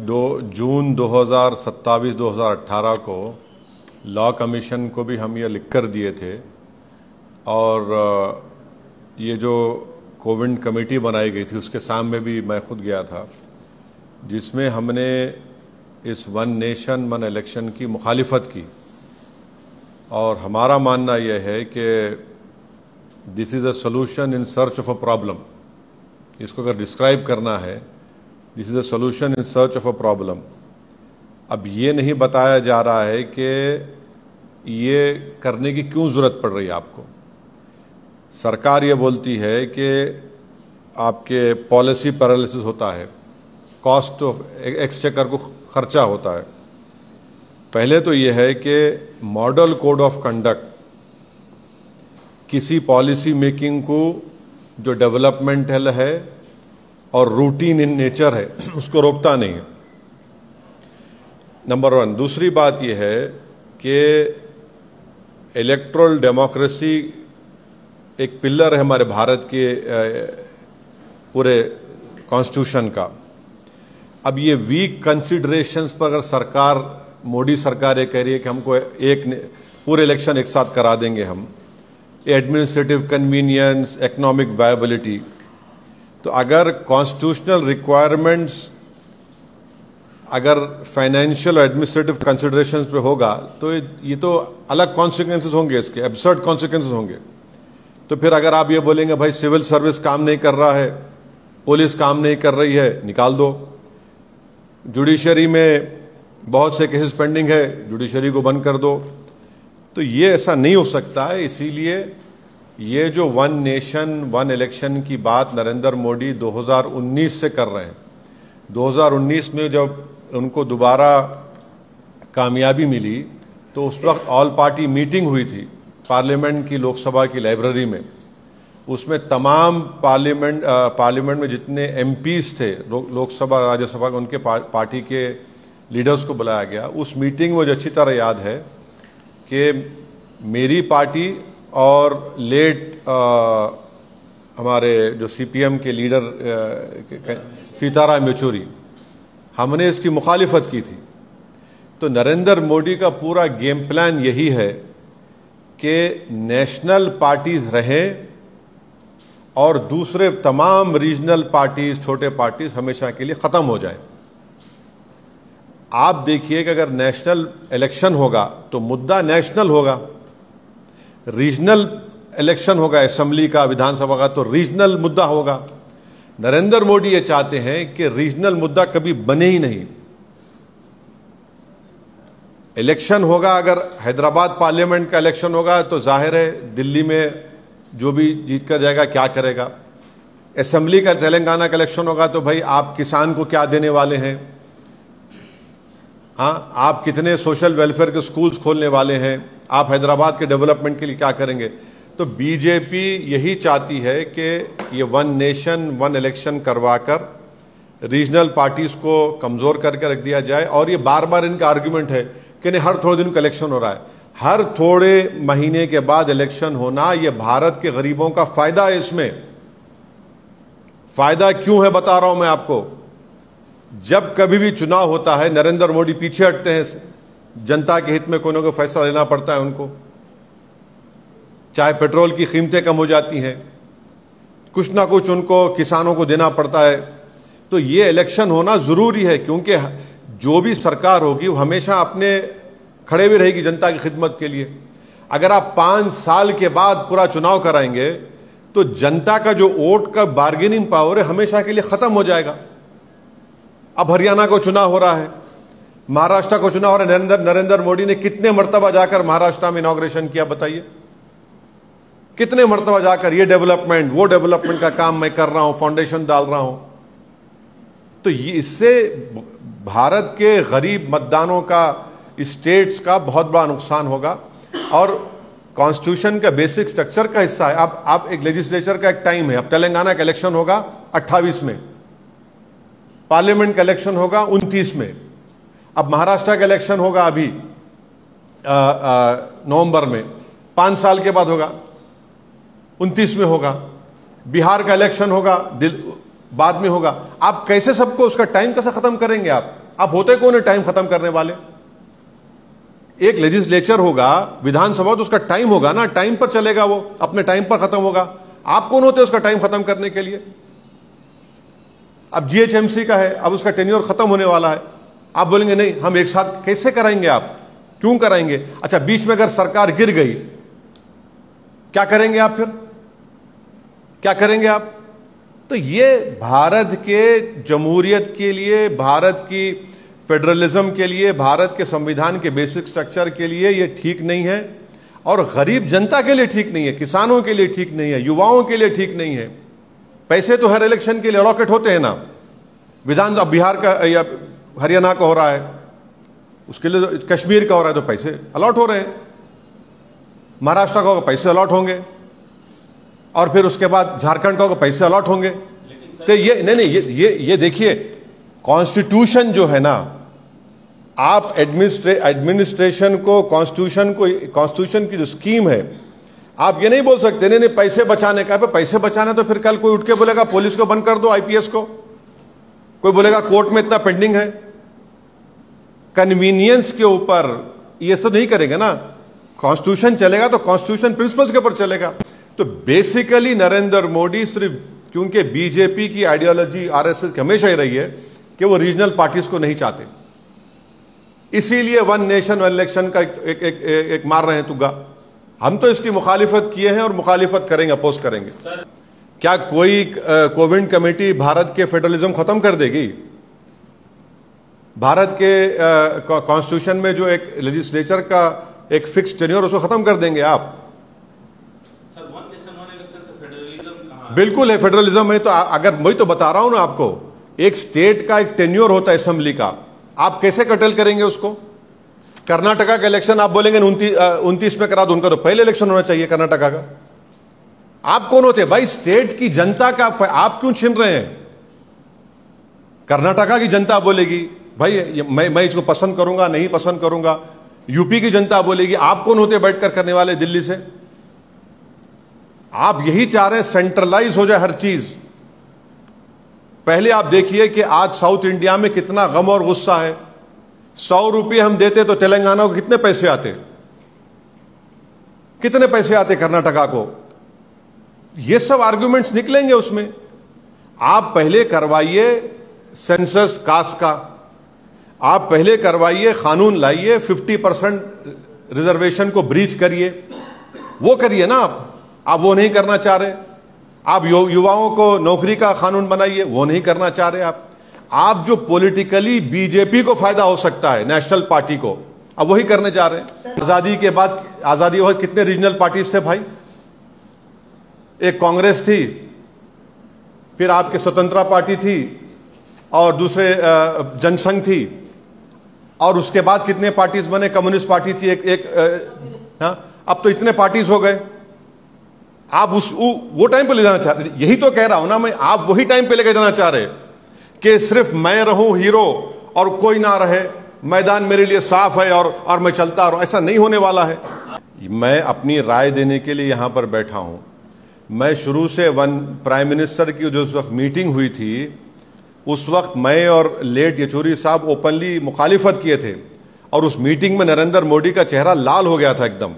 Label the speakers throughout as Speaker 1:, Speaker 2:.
Speaker 1: जून 2018 को law commission को भी हम ये लिख कर दिए थे, और ये जो कोविड कमेटी बनाई गई थी उसके सामने भी मैं खुद गया था, जिसमें हमने इस वन नेशन वन इलेक्शन की मुखालिफत की। और हमारा मानना यह है कि this is a solution in search of a problem. इसको अगर डिस्क्राइब करना है, this is a solution in search of a problem. अब ये नहीं बताया जा रहा है कि ये करने की क्यों ज़रूरत पड़ रही है आपको। सरकार ये बोलती है कि आपके पॉलिसी पैरालिसिस होता है, कॉस्ट ऑफ एक्सचेकर को खर्चा होता है। पहले तो ये है कि मॉडल कोड ऑफ कंडक्ट किसी पॉलिसी मेकिंग को जो डेवलपमेंटल है और रूटीन इन नेचर है उसको रोकता नहीं है, नंबर 1। दूसरी बात यह है कि इलेक्टोरल डेमोक्रेसी एक पिलर है हमारे भारत के पूरे कॉन्स्टिट्यूशन का। अब ये वीक कंसिडरेशंस पर अगर सरकार, मोदी सरकार ये कह रही है कि हमको पूरे इलेक्शन एक साथ करा देंगे हम, एडमिनिस्ट्रेटिव कन्वीनियंस, इकोनॉमिक वायबिलिटी, तो अगर कॉन्स्टिट्यूशनल रिक्वायरमेंट्स अगर फाइनेंशियल एडमिनिस्ट्रेटिव कंसिडरेशंस पे होगा तो ये तो अलग कॉन्सिक्वेंसेस होंगे, इसके एब्सर्ड कॉन्सिक्वेंसेस होंगे। तो फिर अगर आप ये बोलेंगे भाई सिविल सर्विस काम नहीं कर रहा है, पुलिस काम नहीं कर रही है, निकाल दो। जुडिशरी में बहुत से केसेस पेंडिंग है, जुडिशरी को बंद कर दो। तो ये ऐसा नहीं हो सकता है। इसीलिए ये जो वन नेशन वन इलेक्शन की बात नरेंद्र मोदी 2019 से कर रहे हैं, 2019 में जब उनको दोबारा कामयाबी मिली तो उस वक्त ऑल पार्टी मीटिंग हुई थी पार्लियामेंट की, लोकसभा की लाइब्रेरी में। उसमें तमाम पार्लियामेंट में जितने एमपीज थे, लोकसभा राज्यसभा के, उनके पार्टी के लीडर्स को बुलाया गया। उस मीटिंग में मुझे अच्छी तरह याद है कि मेरी पार्टी और लेट हमारे जो सीपीएम के लीडर सीताराम येचुरी, हमने इसकी मुखालिफत की थी। तो नरेंद्र मोदी का पूरा गेम प्लान यही है कि नेशनल पार्टीज रहें और दूसरे तमाम रीजनल पार्टीज, छोटे पार्टीज हमेशा के लिए ख़त्म हो जाएं। आप देखिए कि अगर नेशनल इलेक्शन होगा तो मुद्दा नेशनल होगा, रीजनल इलेक्शन होगा असेंबली का, विधानसभा का, तो रीजनल मुद्दा होगा। नरेंद्र मोदी ये चाहते हैं कि रीजनल मुद्दा कभी बने ही नहीं। इलेक्शन होगा, अगर हैदराबाद पार्लियामेंट का इलेक्शन होगा तो जाहिर है दिल्ली में जो भी जीत कर जाएगा क्या करेगा। असेंबली का तेलंगाना का इलेक्शन होगा तो भाई आप किसान को क्या देने वाले हैं, हाँ, आप कितने सोशल वेलफेयर के स्कूल्स खोलने वाले हैं, आप हैदराबाद के डेवलपमेंट के लिए क्या करेंगे। तो बीजेपी यही चाहती है कि ये वन नेशन वन इलेक्शन करवाकर रीजनल पार्टीज को कमजोर करके रख दिया जाए। और ये बार बार इनका आर्गुमेंट है कि नहीं हर थोड़े दिन का इलेक्शन हो रहा है, हर थोड़े महीने के बाद इलेक्शन होना, ये भारत के गरीबों का फायदा है। इसमें फायदा क्यों है बता रहा हूं मैं आपको। जब कभी भी चुनाव होता है नरेंद्र मोदी पीछे हटते हैं, जनता के हित में कोई ना कोई फैसला लेना पड़ता है उनको। चाहे पेट्रोल की कीमतें कम हो जाती हैं, कुछ ना कुछ उनको किसानों को देना पड़ता है। तो ये इलेक्शन होना जरूरी है, क्योंकि जो भी सरकार होगी वो हमेशा अपने खड़े भी रहेगी जनता की खिदमत के लिए। अगर आप 5 साल के बाद पूरा चुनाव कराएंगे तो जनता का जो वोट का बार्गेनिंग पावर है हमेशा के लिए खत्म हो जाएगा। अब हरियाणा को चुनाव हो रहा है, महाराष्ट्र को चुनाव हो रहा है। नरेंद्र मोदी ने कितने मर्तबा जाकर महाराष्ट्र में इनॉग्रेशन किया बताइए, कितने मर्तबा जाकर ये डेवलपमेंट वो डेवलपमेंट का काम मैं कर रहा हूं, फाउंडेशन डाल रहा हूं। तो ये इससे भारत के गरीब मतदानों का, स्टेट्स का बहुत बड़ा नुकसान होगा और कॉन्स्टिट्यूशन का बेसिक स्ट्रक्चर का हिस्सा है। अब आप एक लेजिस्लेचर का एक टाइम है। अब तेलंगाना का इलेक्शन होगा 28 में, पार्लियामेंट का इलेक्शन होगा 29 में, अब महाराष्ट्र का इलेक्शन होगा अभी नवंबर में, 5 साल के बाद होगा, 29 में होगा। बिहार का इलेक्शन होगा बाद में होगा। आप कैसे सबको उसका टाइम कैसे खत्म करेंगे आप? आप होते कौन है टाइम खत्म करने वाले? एक लेजिस्लेचर होगा, विधानसभा, तो उसका टाइम होगा ना, टाइम पर चलेगा, वो अपने टाइम पर खत्म होगा। आप कौन होते हैं उसका टाइम खत्म करने के लिए? अब जीएचएमसी का है, अब उसका टेन्योर खत्म होने वाला है, आप बोलेंगे नहीं हम एक साथ कैसे कराएंगे? आप क्यों कराएंगे? अच्छा, बीच में अगर सरकार गिर गई क्या करेंगे आप? फिर क्या करेंगे आप? तो ये भारत के जमहूरियत के लिए, भारत की फेडरलिज्म के लिए, भारत के संविधान के बेसिक स्ट्रक्चर के लिए ये ठीक नहीं है, और गरीब जनता के लिए ठीक नहीं है, किसानों के लिए ठीक नहीं है, युवाओं के लिए ठीक नहीं है। पैसे तो हर इलेक्शन के लिए अलॉकेट होते हैं ना, विधान, अब बिहार का या हरियाणा का हो रहा है, उसके लिए तो कश्मीर का हो रहा है तो पैसे अलॉट हो रहे हैं, महाराष्ट्र का होगा पैसे अलॉट होंगे, और फिर उसके बाद झारखंड का होगा पैसे अलॉट होंगे। तो ये नहीं, ये देखिए, कॉन्स्टिट्यूशन जो है ना, आप एडमिनिस्ट्रेशन को, कॉन्स्टिट्यूशन की जो स्कीम है, आप ये नहीं बोल सकते नहीं पैसे बचाने का। पैसे बचाना तो फिर कल कोई उठ के बोलेगा पुलिस को बंद कर दो, आईपीएस को, कोई बोलेगा कोर्ट में इतना पेंडिंग है। कन्वीनियंस के ऊपर ये सब नहीं करेंगे ना, कॉन्स्टिट्यूशन चलेगा तो कॉन्स्टिट्यूशन प्रिंसिपल्स के ऊपर चलेगा। तो बेसिकली नरेंद्र मोदी सिर्फ, क्योंकि बीजेपी की आइडियोलॉजी आरएसएस की हमेशा ही रही है कि वो रीजनल पार्टीज को नहीं चाहते, इसीलिए वन नेशन वन इलेक्शन का एक मार रहे हैं तुग्गा। हम तो इसकी मुखालिफत किए हैं और मुखालिफत करेंगे, अपोज करेंगे। क्या कोई कोविड कमेटी भारत के फेडरलिज्म खत्म कर देगी? भारत के कॉन्स्टिट्यूशन में जो एक लेजिस्लेचर का एक फिक्स टेन्योर, उसको खत्म कर देंगे आप?
Speaker 2: Sir, one nation one election से फेडरलिज्म कहां है?
Speaker 1: बिल्कुल है, फेडरलिज्म है। तो अगर वही तो बता रहा हूं ना आपको, एक स्टेट का एक टेन्योर होता है असेंबली का, आप कैसे कटल करेंगे उसको? कर्नाटका का इलेक्शन आप बोलेंगे 29 में करा दो, उनका तो पहले इलेक्शन होना चाहिए कर्नाटका का। आप कौन होते हैं भाई? स्टेट की जनता का आप क्यों छीन रहे हैं? कर्नाटका की जनता बोलेगी भाई मैं इसको पसंद करूंगा, नहीं पसंद करूंगा। यूपी की जनता बोलेगी। आप कौन होते बैठकर करने वाले दिल्ली से? आप यही चाह रहे हैं सेंट्रलाइज हो जाए हर चीज। पहले आप देखिए कि आज साउथ इंडिया में कितना गम और गुस्सा है। 100 रुपये हम देते तो तेलंगाना को कितने पैसे आते? कितने पैसे आते कर्नाटका को? ये सब आर्गुमेंट्स निकलेंगे उसमें। आप पहले करवाइए सेंसस कास्ट का, आप पहले करवाइए, कानून लाइए, 50% रिजर्वेशन को ब्रीच करिए, वो करिए ना आप वो नहीं करना चाह रहे। आप युवाओं को नौकरी का कानून बनाइए, वो नहीं करना चाह रहे आप जो पॉलिटिकली बीजेपी को फायदा हो सकता है, नेशनल पार्टी को, अब वही करने जा रहे हैं। आजादी के बाद कितने रीजनल पार्टीज थे भाई? एक कांग्रेस थी, फिर आपके स्वतंत्रता पार्टी थी, और दूसरे जनसंघ थी, और उसके बाद कितने पार्टीज बने? कम्युनिस्ट पार्टी थी हाँ, अब तो इतने पार्टीज हो गए। आप वो टाइम पे ले जाना चाह रहे, यही तो कह रहा हूं ना मैं, आप वही टाइम पे लेके जाना चाह रहे कि सिर्फ मैं रहूं हीरो और कोई ना रहे, मैदान मेरे लिए साफ है और मैं चलता रहूं। ऐसा नहीं होने वाला है। मैं अपनी राय देने के लिए यहां पर बैठा हूं। मैं शुरू से प्राइम मिनिस्टर की जो उस वक्त मीटिंग हुई थी, उस वक्त मैं और लेट येचुरी साहब ओपनली मुखालिफत किए थे, और उस मीटिंग में नरेंद्र मोदी का चेहरा लाल हो गया था एकदम,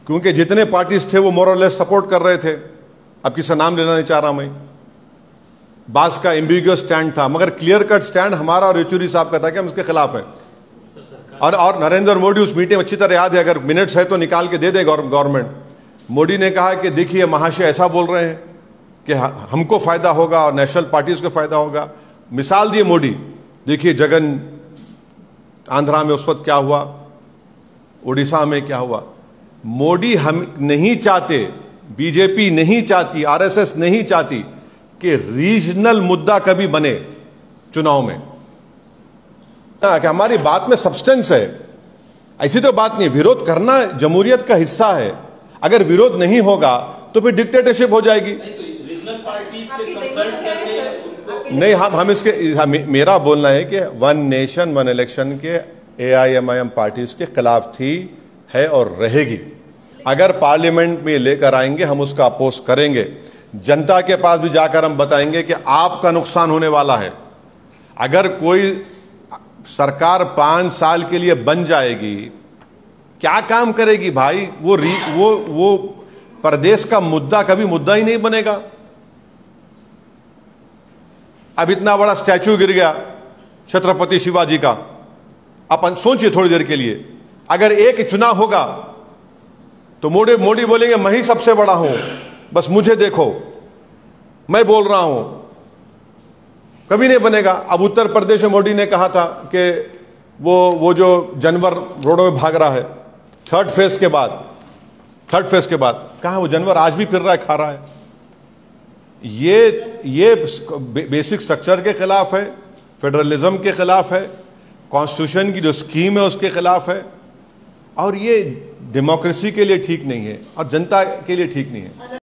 Speaker 1: क्योंकि जितने पार्टीज थे वो मोर और लेस सपोर्ट कर रहे थे। अब किसी नाम लेना नहीं चाह रहा मैं। बास का एम्बिग्यूअस स्टैंड था, मगर क्लियर कट स्टैंड हमारा और येचुरी साहब का था कि हम इसके खिलाफ हैं। और नरेंद्र मोदी उस मीटिंग में अच्छी तरह याद है, अगर मिनट्स है तो निकाल के दे दे गवर्नमेंट। मोदी ने कहा कि देखिए महाशय ऐसा बोल रहे हैं कि हमको फायदा होगा और नेशनल पार्टीज को फायदा होगा। मिसाल दिए मोदी, देखिए जगन आंध्रा में उस वक्त क्या हुआ, उड़ीसा में क्या हुआ। मोदी हम नहीं चाहते, बीजेपी नहीं चाहती, आरएसएस नहीं चाहती कि रीजनल मुद्दा कभी बने चुनाव में, कि हमारी बात में सब्सटेंस है। ऐसी तो बात नहीं, विरोध करना जमहूरियत का हिस्सा है। अगर विरोध नहीं होगा तो फिर डिक्टेटरशिप हो जाएगी। नहीं, हम इसके मेरा बोलना है कि वन नेशन वन इलेक्शन के AIMIM पार्टीज के खिलाफ थी, है और रहेगी। अगर पार्लियामेंट में लेकर आएंगे हम उसका अपोज करेंगे। जनता के पास भी जाकर हम बताएंगे कि आपका नुकसान होने वाला है, अगर कोई सरकार 5 साल के लिए बन जाएगी, क्या काम करेगी भाई? वो प्रदेश का मुद्दा कभी मुद्दा ही नहीं बनेगा। अब इतना बड़ा स्टैचू गिर गया छत्रपति शिवाजी का, अपन सोचिए थोड़ी देर के लिए, अगर एक चुनाव होगा तो मोदी बोलेंगे मैं ही सबसे बड़ा हूं, बस मुझे देखो, मैं बोल रहा हूं। कभी नहीं बनेगा। अब उत्तर प्रदेश में मोदी ने कहा था कि वो जो जानवर रोडों में भाग रहा है, थर्ड फेज के बाद कहा वो जानवर आज भी फिर रहा है, खा रहा है। ये बेसिक स्ट्रक्चर के खिलाफ है, फेडरलिज्म के खिलाफ है, कॉन्स्टिट्यूशन की जो स्कीम है उसके खिलाफ है, और ये डेमोक्रेसी के लिए ठीक नहीं है और जनता के लिए ठीक नहीं है।